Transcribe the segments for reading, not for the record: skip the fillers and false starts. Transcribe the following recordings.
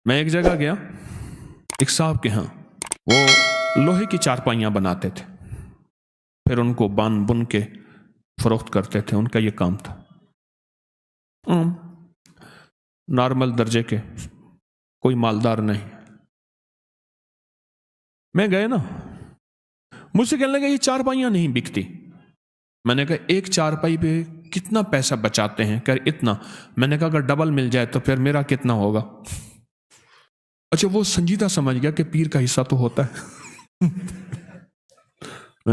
میں ایک جگہ گیا ایک صاحب کے ہاں، وہ لوہے کی چارپائیاں بناتے تھے، پھر ان کو بن بن کے فروخت کرتے تھے، ان کا یہ کام تھا، نارمل درجے کے، کوئی مالدار نہیں۔ میں گئے نا، مجھ سے کہنے لگا یہ چارپائیاں نہیں بکتی۔ میں نے کہا ایک چارپائی پہ کتنا پیسہ بچاتے ہیں؟ کہ اتنا۔ میں نے کہا اگر ڈبل مل جائے تو پھر میرا کتنا ہوگا؟ اچھا وہ سنجیدہ سمجھ گیا کہ پیر کا حصہ تو ہوتا ہے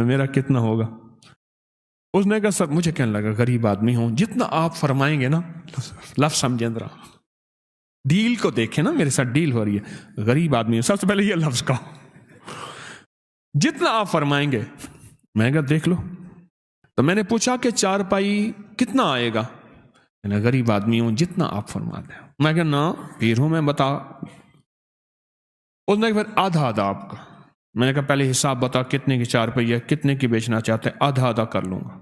میرا کتنا ہوگا؟ اس نے کہا سر، مجھے کہنے لگا غریب آدمی ہوں، جتنا آپ فرمائیں گے نا، لفظ سمجھیں ذرا، ڈیل کو دیکھیں نا، میرے ساتھ ڈیل ہو رہی ہے، غریب آدمی ہوں، سب سے پہلے یہ لفظ کہو، جتنا آپ فرمائیں گے۔ میں نے کہا دیکھ لو۔ تو میں نے پوچھا کہ چارپائی کتنا آئے گا؟ میں نے غریب آدمی ہوں، جتنا آپ فرما دیں۔ میں کہا نا پیر ہوں میں، بتا۔ اس نے پھر آدھا آدھا آپ کا۔ میں نے کہا پہلے حساب بتا کتنے کی چارپائی ہے، کتنے کی بیچنا چاہتے ہیں، آدھا آدھا کر لوں گا۔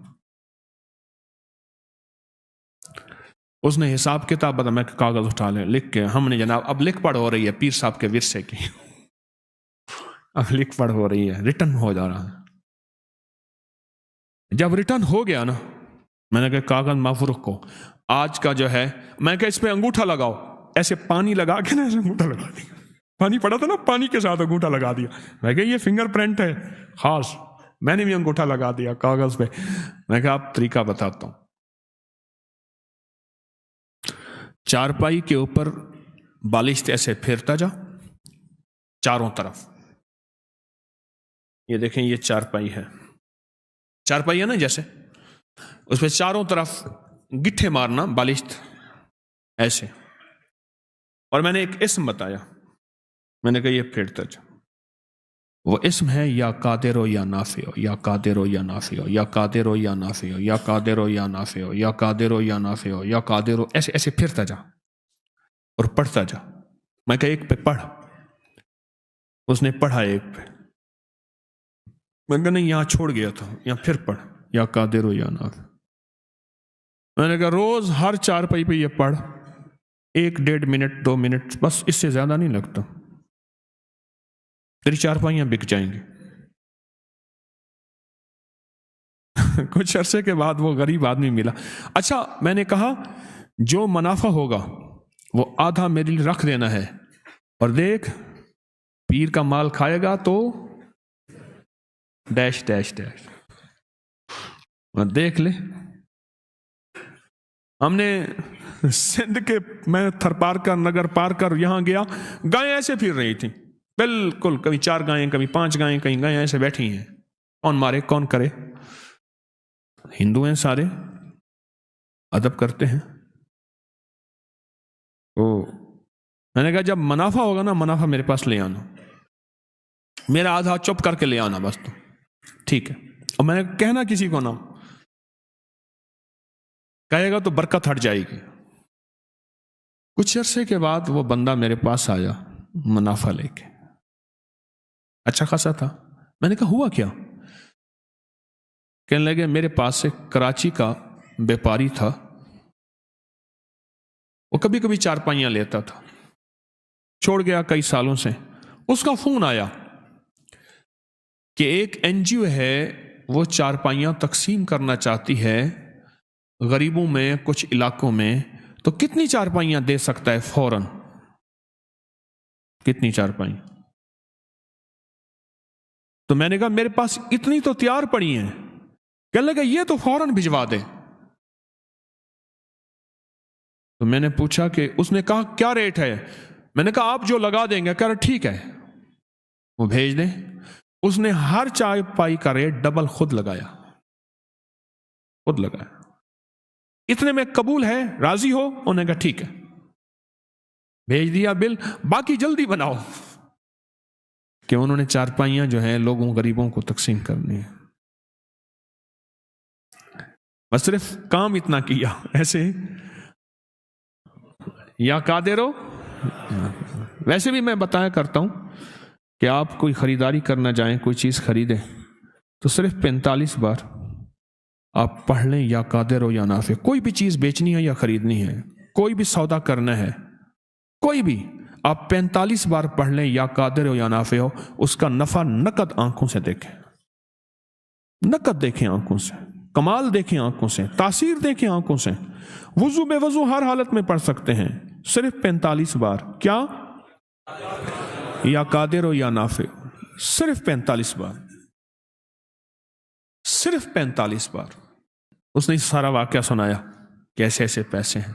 اس نے حساب کتاب بتا، میں کاغذ اٹھا لیں، لکھ کے ہم نے جناب اب لکھ پڑھ ہو رہی ہے پیر صاحب کے ورثے کی، اب لکھ پڑھ ہو رہی ہے، ریٹرن ہو جا رہا ہے۔ جب ریٹرن ہو گیا نا، میں نے کہا کاغذ محفوظ کو آج کا جو ہے، میں کہا اس پہ انگوٹھا لگاؤ، ایسے پانی لگا کے نا، ایسے انگوٹھا لگا دیا، پانی پڑا تھا نا، پانی کے ساتھ انگوٹھا لگا دیا۔ میں کہا یہ فنگر پرنٹ ہے خاص، میں نے بھی انگوٹھا لگا دیا کاغذ پہ۔ میں کہا آپ طریقہ بتاتا ہوں، چارپائی کے اوپر بالشت ایسے پھیرتا جا چاروں طرف، یہ دیکھیں یہ چارپائی ہے، چارپائی ہے نا جیسے، اس پہ چاروں طرف گٹھے مارنا بالشت ایسے، اور میں نے ایک اسم بتایا، میں نے کہا یہ پھیرتا جا، وہ اسم ہے یا قادر ہو یا نافع ہو، یا قادر ہو یا نافع ہو، یا قادر ہو یا نافع ہو، یا قادر ہو یا نافع ہو، یا قادر ہو یا نافع ہو، یا قادر ہو، ایسے ایسے پھرتا جا اور پڑھتا جا۔ میں کہا ایک پہ پڑھ، اس نے پڑھا ایک پہ، میں نے کہا نہیں یہاں چھوڑ گیا تھا، یہاں پھر پڑھ، یا قادر ہو یا نافع۔ میں نے کہا روز ہر چارپائی پہ یہ پڑھ، 1-1.5 منٹ 2 منٹ، بس اس سے زیادہ نہیں لگتا، تیری چارپائیاں بک جائیں گی۔ کچھ عرصے کے بعد وہ غریب آدمی ملا۔ اچھا میں نے کہا جو منافع ہوگا وہ آدھا میرے لیے رکھ دینا ہے، اور دیکھ پیر کا مال کھائے گا تو ڈیش ڈیش ڈیش، دیکھ لے۔ ہم نے سندھ کے، میں تھر پار کر نگر پار کر یہاں گیا، گائیں ایسے پھر رہی تھیں بالکل، کبھی 4 گائیں کبھی 5 گائیں، کہیں گائیں ایسے بیٹھی ہیں، کون مارے کون کرے؟ ہندو ہیں سارے، ادب کرتے ہیں۔ میں نے کہا جب منافع ہوگا نا، منافع میرے پاس لے آنا، میرا آدھا چپ کر کے لے آنا بس، تو ٹھیک ہے۔ اور میں نے کہنا کسی کو نہ، کہے گا تو برکت ہٹ جائے گی۔ کچھ عرصے کے بعد وہ بندہ میرے پاس آیا منافع لے کے، اچھا خاصا تھا۔ میں نے کہا ہوا کیا؟ کہنے لگے میرے پاس سے کراچی کا بیپاری تھا، وہ کبھی کبھی چارپائیاں لیتا تھا، چھوڑ گیا کئی سالوں سے۔ اس کا فون آیا کہ ایک NGO ہے، وہ چارپائیاں تقسیم کرنا چاہتی ہے غریبوں میں کچھ علاقوں میں، تو کتنی چارپائیاں دے سکتا ہے فوراً؟ کتنی چارپائیاں؟ تو میں نے کہا میرے پاس اتنی تو تیار پڑی ہیں۔ کہنے لگا یہ تو فوراً بھجوا دے۔ تو میں نے پوچھا کہ، اس نے کہا کیا ریٹ ہے؟ میں نے کہا آپ جو لگا دیں گے۔ کہہ رہا ٹھیک ہے وہ بھیج دیں۔ اس نے ہر چارپائی کا ریٹ ڈبل خود لگایا، خود لگایا۔ اتنے میں قبول ہے، راضی ہو؟ انہوں نے کہا ٹھیک ہے، بھیج دیا بل، باقی جلدی بناؤ، کہ انہوں نے چارپائیاں جو ہیں لوگوں غریبوں کو تقسیم کرنی ہے۔ بس صرف کام اتنا کیا ایسے، یا قادر ہو۔ ویسے بھی میں بتایا کرتا ہوں کہ آپ کوئی خریداری کرنا جائیں، کوئی چیز خریدیں تو صرف 45 بار آپ پڑھ لیں یا قادر ہو یا نافع۔ کوئی بھی چیز بیچنی ہے یا خریدنی ہے، کوئی بھی سودا کرنا ہے، کوئی بھی، آپ 45 بار پڑھ لیں یا قادر ہو یا نافع ہو، اس کا نفع نقد آنکھوں سے دیکھیں، نقد دیکھیں آنکھوں سے، کمال دیکھیں آنکھوں سے، تاثیر دیکھیں آنکھوں سے۔ وضو بے وضو ہر حالت میں پڑھ سکتے ہیں، صرف 45 بار۔ کیا؟ یا قادر ہو یا نافع، صرف 45 بار، صرف 45 بار۔ اس نے سارا واقعہ سنایا کہ ایسے ایسے پیسے ہیں۔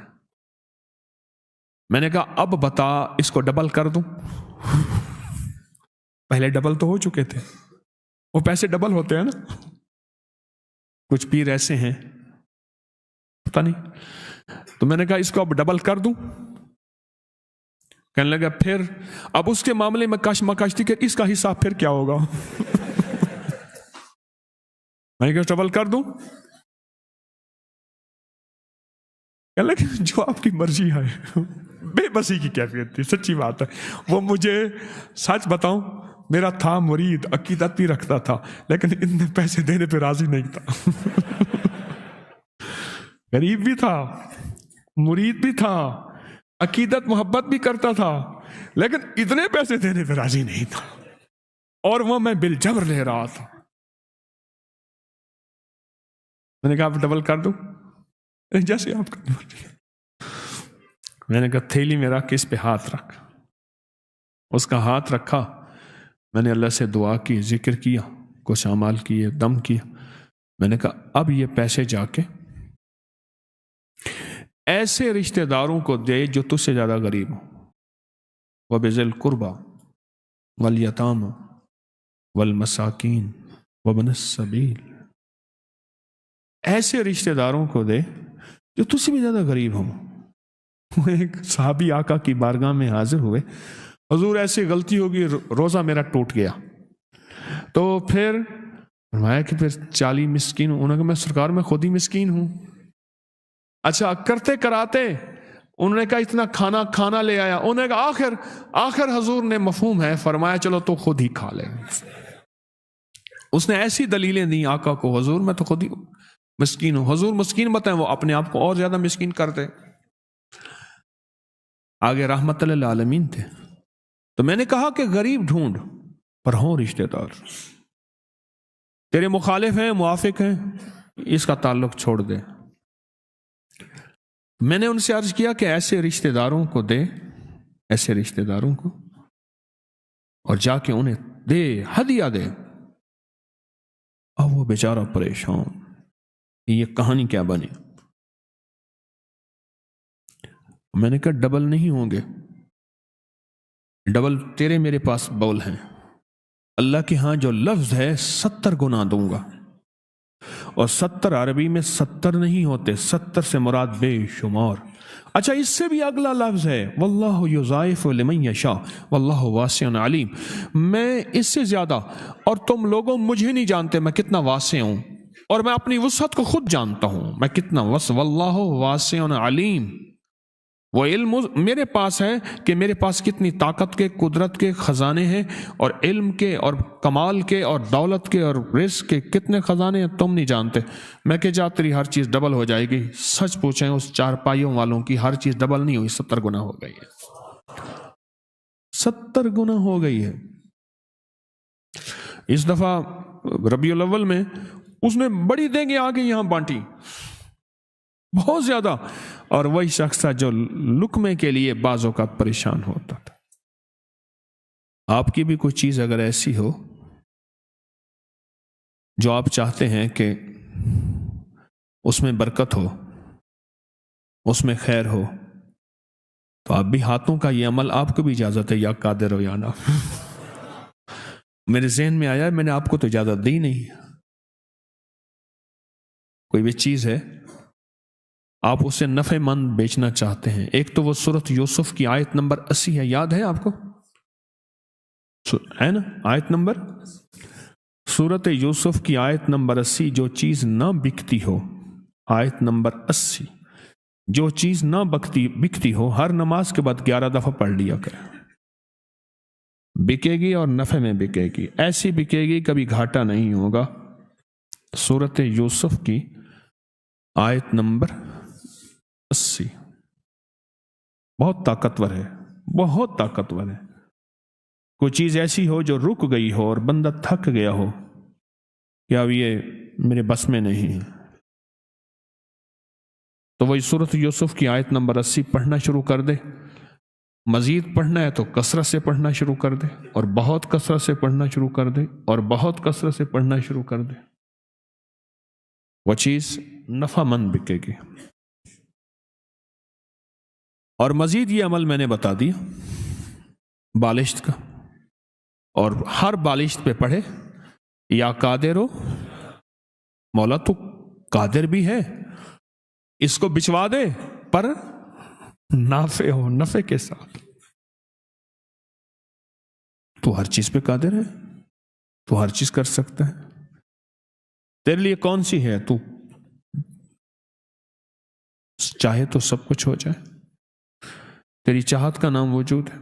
میں نے کہا اب بتا اس کو ڈبل کر دوں؟ پہلے ڈبل تو ہو چکے تھے، وہ پیسے ڈبل ہوتے ہیں نا۔ کچھ پیر ایسے ہیں پتہ نہیں، تو میں نے کہا اس کو اب ڈبل کر دوں؟ کہنے لگا پھر اب اس کے معاملے میں کش مکش تھی کہ اس کا حساب پھر کیا ہوگا۔ میں نے کہا ڈبل کر دوں؟ کہنے لگا جو آپ کی مرضی ہے۔ بے بسی کی کیفیت تھی، سچی بات ہے۔ وہ مجھے سچ بتاؤں، میرا تھا مرید، عقیدت بھی رکھتا تھا، لیکن اتنے پیسے دینے پہ راضی نہیں تھا۔ غریب بھی تھا، مرید بھی تھا، عقیدت محبت بھی کرتا تھا، لیکن اتنے پیسے دینے پہ راضی نہیں تھا، اور وہ میں بالجبر لے رہا تھا۔ میں نے کہا آپ ڈبل کر دوں؟ جیسے آپ کا مرضی۔ میں نے کہا تھیلی میں رکھ، اس پہ ہاتھ رکھ۔ اس کا ہاتھ رکھا، میں نے اللہ سے دعا کی، ذکر کیا، کچھ اعمال کیے، دم کیا۔ میں نے کہا اب یہ پیسے جا کے ایسے رشتہ داروں کو دے جو تجھ سے زیادہ غریب ہوں، وَبِذِي الْقُرْبَى وَالْيَتَامَى وَالْمَسَاكِينِ وَابْنِ السَّبِيلِ، ایسے رشتہ داروں کو دے جو تجھ سے بھی زیادہ غریب ہوں۔ وہ ایک صحابی آقا کی بارگاہ میں حاضر ہوئے، حضور ایسی غلطی ہوگی، روزہ میرا ٹوٹ گیا، تو پھر فرمایا کہ پھر 40 مسکین ہوں۔ انہوں نے کہا میں سرکار میں خود ہی مسکین ہوں۔ اچھا کرتے کراتے انہوں نے کہا اتنا کھانا لے آیا، انہوں نے کہا آخر حضور نے مفہوم ہے، فرمایا چلو تو خود ہی کھا لے۔ اس نے ایسی دلیلیں دی آقا کو، حضور میں تو خود ہی مسکین ہوں۔ حضور مسکین بتائیں، وہ اپنے آپ کو اور زیادہ مسکین کرتے۔ آگے رحمت للعالمین تھے۔ تو میں نے کہا کہ غریب ڈھونڈ پر ہوں رشتہ دار، تیرے مخالف ہیں، موافق ہیں، اس کا تعلق چھوڑ دے۔ میں نے ان سے عرض کیا کہ ایسے رشتہ داروں کو دے، ایسے رشتہ داروں کو، اور جا کے انہیں دے، ہدیہ دے۔ اب وہ بیچارہ پریشان، یہ کہانی کیا بنی؟ میں نے کہا ڈبل نہیں ہوں گے، ڈبل تیرے میرے پاس بول ہیں۔ اللہ کے ہاں جو لفظ ہے 70 گنا دوں گا، اور 70 عربی میں 70 نہیں ہوتے، 70 سے مراد بے شمار۔ اچھا اس سے بھی اگلا لفظ ہے واللہ یضاعف لمن یشاء واللہ واسع علیم، میں اس سے زیادہ، اور تم لوگوں مجھے نہیں جانتے میں کتنا واسع ہوں، اور میں اپنی وسعت کو خود جانتا ہوں میں کتنا وسع، واللہ واسع علیم، وہ علم میرے پاس ہے کہ میرے پاس کتنی طاقت کے، قدرت کے خزانے ہیں، اور علم کے اور کمال کے اور دولت کے اور رزق کے کتنے خزانے ہیں تم نہیں جانتے۔ میں کہ جا تیری ہر چیز ڈبل ہو جائے گی۔ سچ پوچھیں اس چارپائیوں والوں کی ہر چیز ڈبل نہیں ہوئی، 70 گنا ہو گئی ہے، 70 گنا ہو گئی ہے۔ اس دفعہ ربیع الاول میں اس نے بڑی دینگیں آگے یہاں بانٹی، بہت زیادہ، اور وہی شخص تھا جو لقمے کے لیے بعض اوقات پریشان ہوتا تھا۔ آپ کی بھی کوئی چیز اگر ایسی ہو جو آپ چاہتے ہیں کہ اس میں برکت ہو، اس میں خیر ہو، تو آپ بھی ہاتھوں کا یہ عمل، آپ کو بھی اجازت ہے، یا قادر ہو یا نہ۔ میرے ذہن میں آیا، میں نے آپ کو تو اجازت دی نہیں۔ کوئی بھی چیز ہے آپ اسے نفع مند بیچنا چاہتے ہیں، ایک تو وہ سورۃ یوسف کی آیت نمبر 80 ہے، یاد ہے آپ کو؟ ہے نا آیت نمبر، سورۃ یوسف کی آیت نمبر 80، جو چیز نہ بکتی ہو، آیت نمبر 80، جو چیز نہ بکتی ہو ہر نماز کے بعد 11 دفعہ پڑھ لیا کرے، بکے گی اور نفع میں بکے گی، ایسی بکے گی کبھی گھاٹا نہیں ہوگا۔ سورۃ یوسف کی آیت نمبر 80 بہت طاقتور ہے، بہت طاقتور ہے. کوئی چیز ایسی ہو جو رک گئی ہو اور بندہ تھک گیا ہو کہ اب یہ میرے بس میں نہیں ہے، تو وہی سورۃ یوسف کی آیت نمبر 80 پڑھنا شروع کر دے. مزید پڑھنا ہے تو کثرت سے پڑھنا شروع کر دے، اور بہت کثرت سے پڑھنا شروع کر دے، اور بہت کثرت سے پڑھنا شروع کر دے. وہ چیز نفع مند بکے گی. اور مزید یہ عمل میں نے بتا دیا بالشت کا، اور ہر بالشت پہ پڑھے یا قادر ہو، مولا تو قادر بھی ہے، اس کو بچوا دے، پر نافع ہو، نفع کے ساتھ. تو ہر چیز پہ قادر ہے، تو ہر چیز کر سکتا ہے. تیرے لیے کون سی ہے؟ تو چاہے تو سب کچھ ہو جائے. تیری چاہت کا نام وجود ہے.